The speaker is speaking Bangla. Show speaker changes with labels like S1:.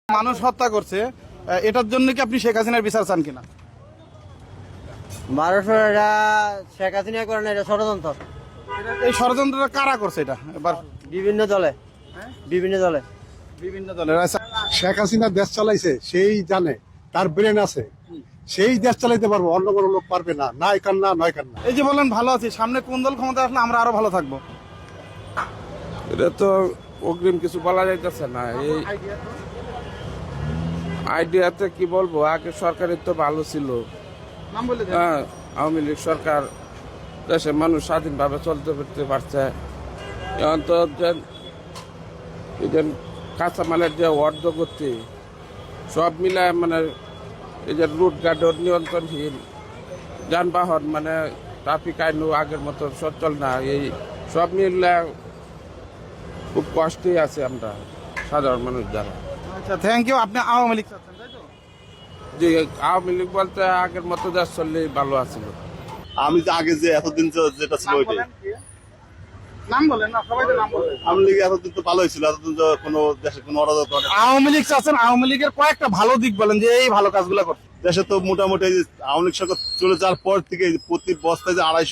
S1: মানুষ হত্যা করছে, এটার জন্য কি আপনি শেখ হাসিনার বিচার চান কিনা?
S2: মানুষের এটা শেখ হাসিনা করে না, এটা ষড়যন্ত্র।
S1: এই ষড়যন্ত্রটা কারা করছে এটা এবার?
S2: বিভিন্ন দলে বিভিন্ন দলে
S1: বিভিন্ন দলের। আচ্ছা,
S3: শেখ হাসিনা দেশ চালাইছে, সেই জানে, তার ব্রেন আছে, সেই দেশ চালাইতে পারবো, অন্য কোনো লোক পারবে না। নয় কান্না নয় কান্না।
S1: এই যে বলেন ভালো আছি, সামনে কোন দল ক্ষমতা আসলে আমরা আরো ভালো থাকবো?
S4: এটা তো অগ্রিম কিছু বলা যাইতেছে না। এই আইডিয়াতে কি বলবো, আগে সরকারের তো ভালো ছিল।
S1: নাম বলে দেন।
S4: হ্যাঁ, আওয়ামী লীগ সরকার দেশে মানুষ স্বাধীনভাবে চলতে ফিরতে পারছে। এখন তো এই যে কাঁচামালের যে অর্ধগতি সব মিলায়, মানে এই যে রুট গার্ডের নিয়ন্ত্রণহীন যানবাহন, মানে ট্রাফিক আইনও আগের মতো সচল না, এই সব মিললে খুব কষ্টেই আছে আমরা সাধারণ মানুষ যারা।
S1: আচ্ছা, থ্যাংক ইউ। আপনি আওয়ামী লীগ চাচ্ছেন, তাই তো?
S4: যে আওয়ামী লীগ বলতে আগের মতো দেশ চললেই ভালো আছিল।
S5: আমি যে আগে যে এতদিন যেটা ছিল
S1: নাম
S5: ওইটাই।
S1: বলেন কি? নাম বলেন না, সবাই তো নাম বলেন।
S5: আওয়ামী লীগ এতদিন তো ভালোই ছিল, এতদিন তো কোনো দেশে কোনো অরাজকতা নেই।
S1: আওয়ামী লীগ চাচ্ছেন, আওয়ামী লীগের কয়েকটা ভালো দিক বলেন যে এই ভালো কাজগুলো করছে।
S5: দেশে তো মোটামুটি এই যে আওয়ামী লীগ সরকার চলে যাওয়ার পর থেকে প্রতি বস্তায় যে 250